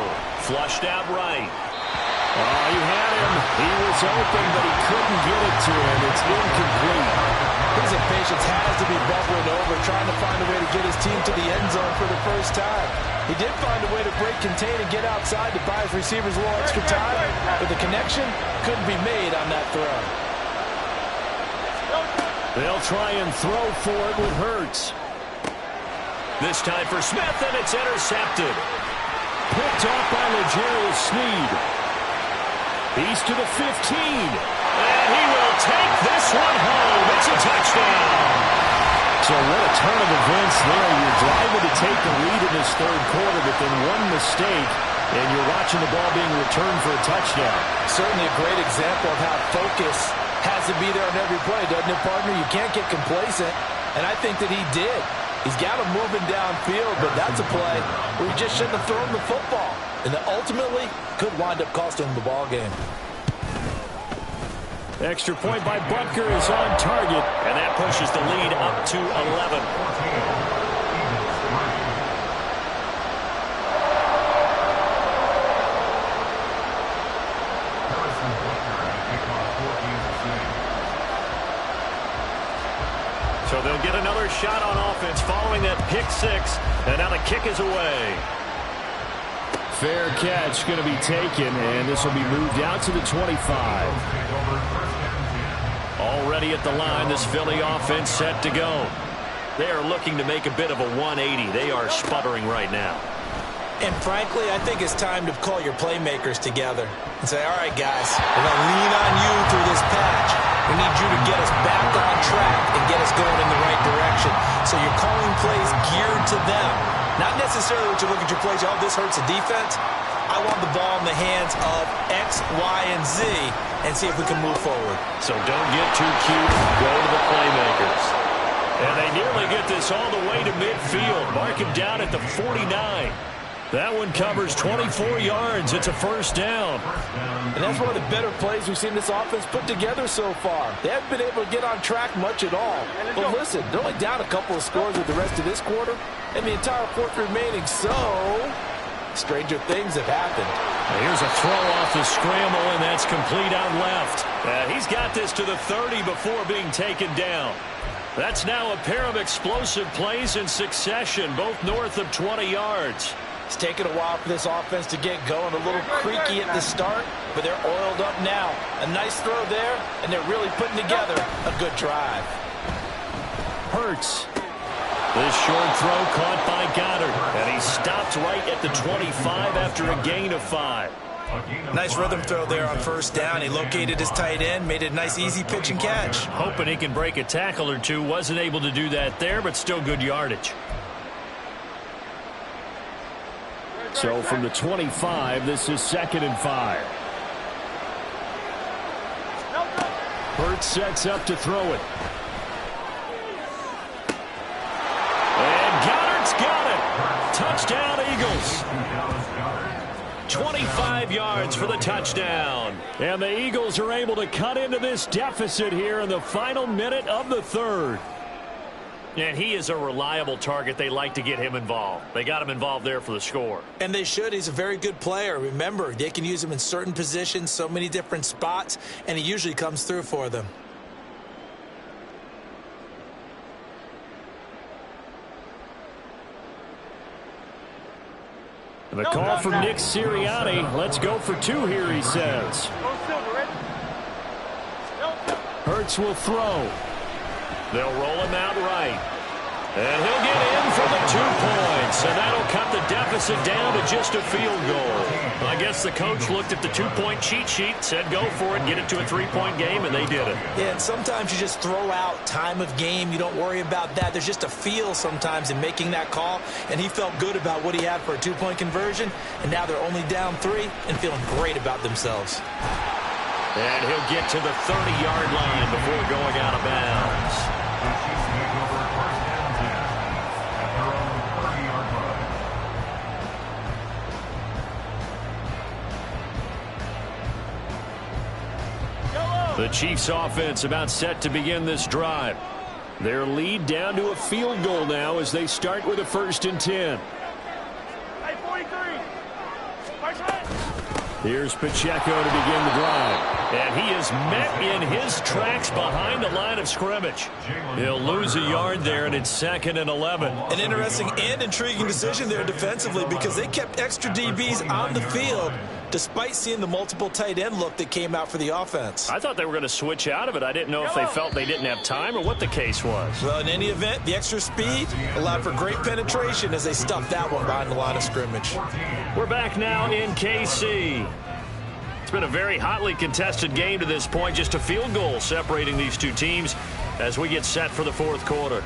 Flushed out right. Oh, you had him. He was open, but he couldn't get it to him. It's incomplete. His impatience has to be bubbling over, trying to find a way to get his team to the end zone for the first time. He did find a way to break contain and get outside to buy his receivers a little extra time, but the connection couldn't be made on that throw. They'll try and throw for it with Hurts. This time for Smith, and it's intercepted. Picked off by L'Jarius Sneed. He's to the 15. And he will take this one home. It's a touchdown. So what a turn of events there. You're driving to take the lead in this third quarter, but then one mistake, and you're watching the ball being returned for a touchdown. Certainly a great example of how focus has to be there on every play, doesn't it, partner? You can't get complacent, and I think that he did. He's got him moving downfield, but that's a play where he just shouldn't have thrown the football, and that ultimately could wind up costing him the ball game. Extra point by Butker is on target. And that pushes the lead up to 11. So they'll They'll get another shot on offense following that pick six. And now the kick is away. Fair catch going to be taken, and this will be moved out to the 25. Already at the line, this Philly offense set to go. They are looking to make a bit of a 180. They are sputtering right now. And frankly, I think it's time to call your playmakers together and say, all right, guys, we're going to lean on you through this patch. We need you to get us back on track and get us going in the right direction. So you're calling plays geared to them. Not necessarily what you look at your plays, oh, this hurts the defense. I want the ball in the hands of X, Y, and Z and see if we can move forward. So don't get too cute. Go to the playmakers. And they nearly get this all the way to midfield. Mark him down at the 49. That one covers 24 yards. It's a first down. And that's one of the better plays we've seen this offense put together so far. They haven't been able to get on track much at all. But listen, they're only down a couple of scores with the rest of this quarter and the entire fourth remaining. So, stranger things have happened. Here's a throw off the scramble, and that's complete out left. He's got this to the 30 before being taken down. That's now a pair of explosive plays in succession, both north of 20 yards. It's taken a while for this offense to get going. A little creaky at the start, but they're oiled up now. A nice throw there, and they're really putting together a good drive. Hurts. This short throw caught by Goddard, and he stopped right at the 25 after a gain of 5. Nice rhythm throw there on first down. He located his tight end, made it a nice easy pitch and catch. Hoping he can break a tackle or two. Wasn't able to do that there, but still good yardage. So from the 25, this is 2nd and 5. Hurts sets up to throw it. And Goddard's got it. Touchdown, Eagles. 25 yards for the touchdown. And the Eagles are able to cut into this deficit here in the final minute of the third. And he is a reliable target. They like to get him involved. They got him involved there for the score. And they should. He's a very good player. Remember, they can use him in certain positions, so many different spots, and he usually comes through for them. The call from Nick Sirianni. Let's go for 2 here, he says. Hurts will throw. They'll roll him out right. And he'll get in for the 2 points. And that'll cut the deficit down to just a field goal. I guess the coach looked at the 2-point cheat sheet, said go for it, get it to a 3-point game, and they did it. Yeah, and sometimes you just throw out time of game. You don't worry about that. There's just a feel sometimes in making that call. And he felt good about what he had for a 2-point conversion. And now they're only down 3 and feeling great about themselves. And he'll get to the 30-yard line before going out of bounds. The Chiefs offense about set to begin this drive. Their lead down to a field goal now as they start with a 1st and 10. Here's Pacheco to begin the drive. And he is met in his tracks behind the line of scrimmage. He'll lose a yard there, and it's 2nd and 11. An interesting and intriguing decision there defensively because they kept extra DBs on the field despite seeing the multiple tight end look that came out for the offense. I thought they were going to switch out of it. I didn't know if they felt they didn't have time or what the case was. Well, in any event, the extra speed allowed for great penetration as they stuffed that one behind the line of scrimmage. We're back now in KC. It's been a very hotly contested game to this point. Just a field goal separating these two teams as we get set for the 4th quarter.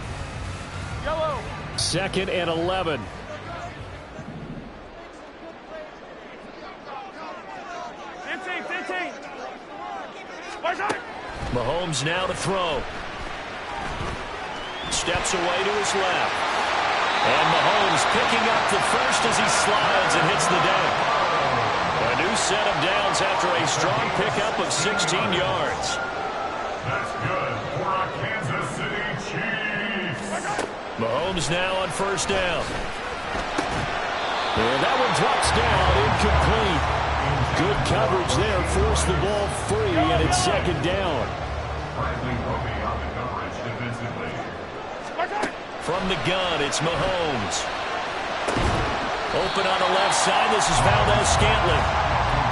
2nd and 11. Mahomes now to throw. Steps away to his left. And Mahomes picking up the first as he slides and hits the deck. A new set of downs after a strong pickup of 16 yards. That's good for our Kansas City Chiefs. Mahomes now on 1st down. And that one drops down, incomplete. Good coverage there, forced the ball free, and it's 2nd down. Bradley Roby on the coverage defensively. From the gun, it's Mahomes. Open on the left side, this is Valdez-Scantling.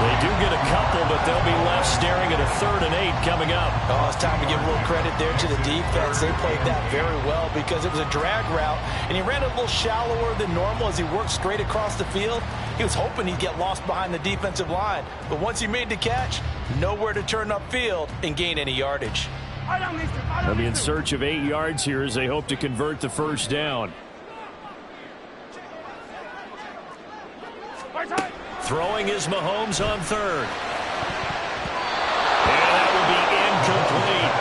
They do get a couple, but they'll be left staring at a 3rd and 8 coming up. Oh, it's time to give a little credit there to the defense. They played that very well because it was a drag route, and he ran a little shallower than normal as he worked straight across the field. He was hoping he'd get lost behind the defensive line, but once he made the catch, nowhere to turn upfield and gain any yardage. They'll be in search of 8 yards here as they hope to convert the first down. Throwing is Mahomes on 3rd. And that will be incomplete.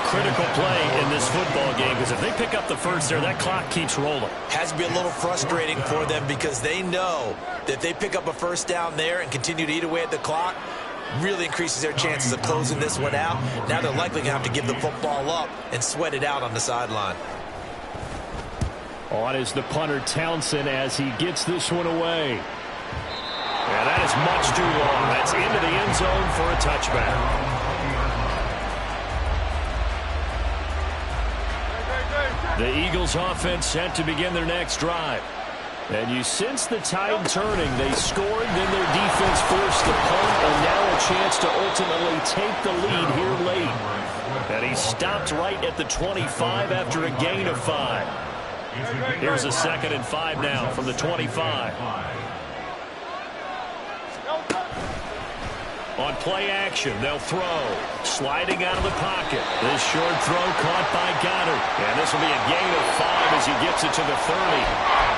Critical play in this football game because if they pick up the first there, that clock keeps rolling. Has to be a little frustrating for them because they know that if they pick up a first down there and continue to eat away at the clock, really increases their chances of closing this one out. Now they're likely going to have to give the football up and sweat it out on the sideline. On is the punter Townsend as he gets this one away. And that is much too long. That's into the end zone for a touchback. The Eagles offense set to begin their next drive. And you sense the tide turning. They scored, then their defense forced the punt, and now a chance to ultimately take the lead here late. And he stopped right at the 25 after a gain of 5. Here's a 2nd and 5 now from the 25. On play action, they'll throw. Sliding out of the pocket. This short throw caught by Goddard. And this will be a gain of 5 as he gets it to the 30.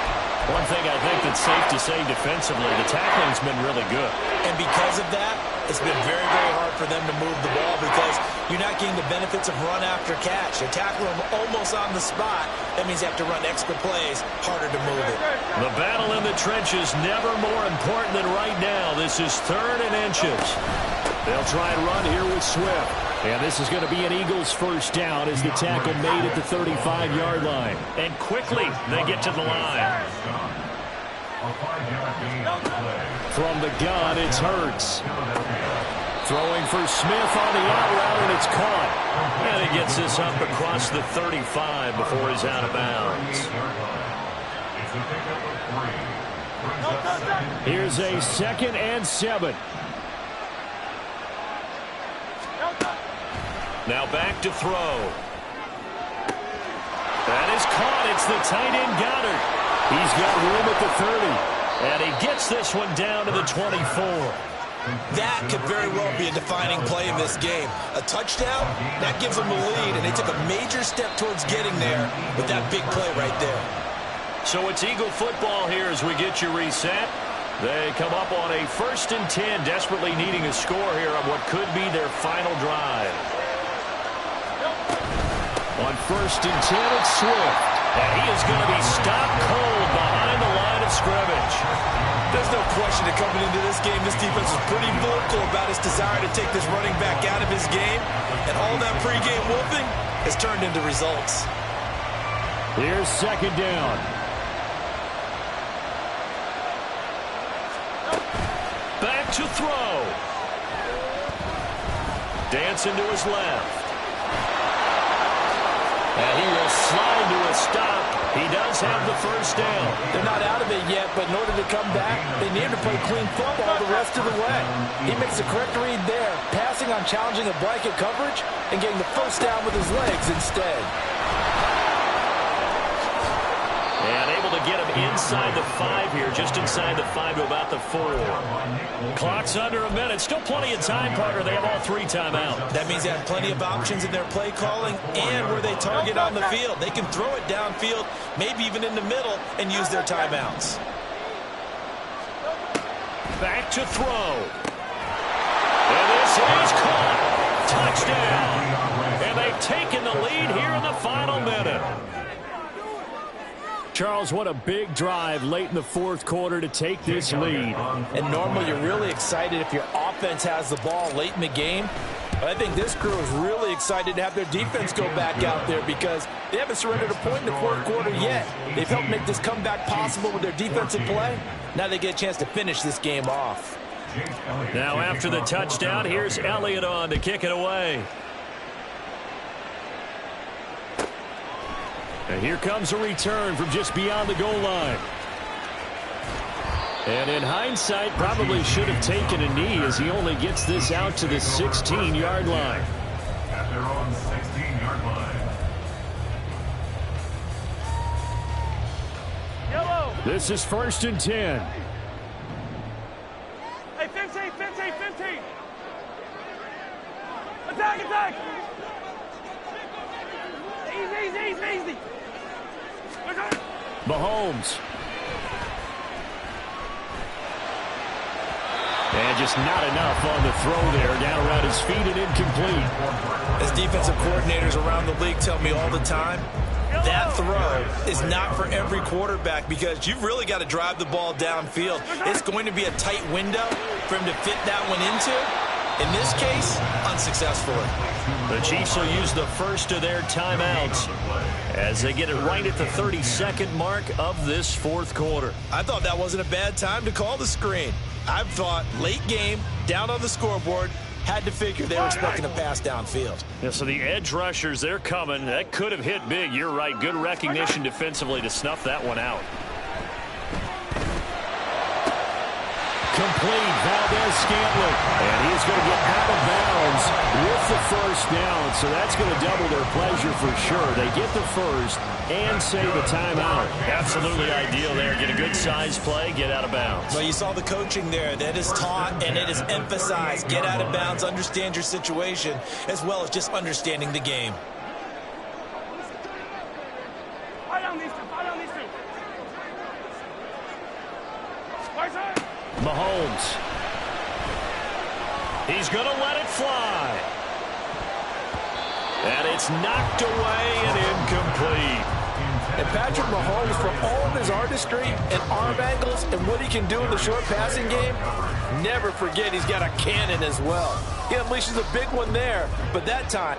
One thing I think that's safe to say defensively, the tackling's been really good. And because of that, it's been very, very hard for them to move the ball because you're not getting the benefits of run after catch. They're tackling them almost on the spot. That means you have to run extra plays, harder to move it. The battle in the trenches never more important than right now. This is 3rd and inches. They'll try and run here with Swift. And this is going to be an Eagles first down as the tackle made at the 35-yard line. And quickly, they get to the line. From the gun, it's Hurts. Throwing for Smith on the out route, and it's caught. And he gets this up across the 35 before he's out of bounds. Here's a 2nd and 7. Now back to throw. That is caught. It's the tight end Goddard. He's got room at the 30. And he gets this one down to the 24. That could very well be a defining play in this game. A touchdown, that gives them the lead, and they took a major step towards getting there with that big play right there. So it's Eagle football here as we get you reset. They come up on a 1st and 10, desperately needing a score here on what could be their final drive. On 1st and 10, it's Swift. And he is going to be stopped cold behind the line of scrimmage. There's no question that coming into this game, this defense was pretty vocal about its desire to take this running back out of his game. And all that pregame whooping has turned into results. Here's 2nd down. Back to throw. Dancing to his left. And he will slide to a stop. He does have the first down. They're not out of it yet, but in order to come back, they need to play clean football the rest of the way. He makes the correct read there, passing on challenging a blanket coverage and getting the first down with his legs instead. And able to get him inside the 5 here, just inside the 5 to about the 4. Clock's under a minute. Still plenty of time, partner. They have all 3 timeouts. That means they have plenty of options in their play calling and where they target on the field. They can throw it downfield, maybe even in the middle, and use their timeouts. Back to throw. And this is caught. Touchdown. And they've taken the lead here in the final minute. Charles, what a big drive late in the 4th quarter to take this lead. And normally you're really excited if your offense has the ball late in the game. But I think this crew is really excited to have their defense go back out there because they haven't surrendered a point in the 4th quarter yet. They've helped make this comeback possible with their defensive play. Now they get a chance to finish this game off. Now after the touchdown, here's Elliott on to kick it away. And here comes a return from just beyond the goal line. And in hindsight, probably should have taken a knee as he only gets this out to the 16-yard line. At their own 16-yard line. Yellow. This is 1st and 10. Hey, 15, 15, 15. Attack, attack. Easy, easy, easy. Mahomes. And just not enough on the throw there. Down around his feet and incomplete. As defensive coordinators around the league tell me all the time, that throw is not for every quarterback because you've really got to drive the ball downfield. It's going to be a tight window for him to fit that one into. In this case, unsuccessfully. The Chiefs will use the first of their timeouts as they get it right at the 32nd mark of this fourth quarter. I thought that wasn't a bad time to call the screen. I thought late game, down on the scoreboard, had to figure they were expecting a pass downfield. Yeah, so the edge rushers, they're coming. That could have hit big. You're right. Good recognition defensively to snuff that one out. Complete, Valdez-Scantling. And he's going to get out of bounds with the first down. So that's going to double their pleasure for sure. They get the first and save a timeout. Absolutely ideal there. Get a good size play, get out of bounds. Well, you saw the coaching there. That is taught and it is emphasized. Get out of bounds, understand your situation, as well as just understanding the game. Fight on these two, fight on these two. Right side. Mahomes. He's going to let it fly. And it's knocked away and incomplete. And Patrick Mahomes, for all of his artistry and arm angles and what he can do in the short passing game, never forget he's got a cannon as well. He unleashes a big one there, but that time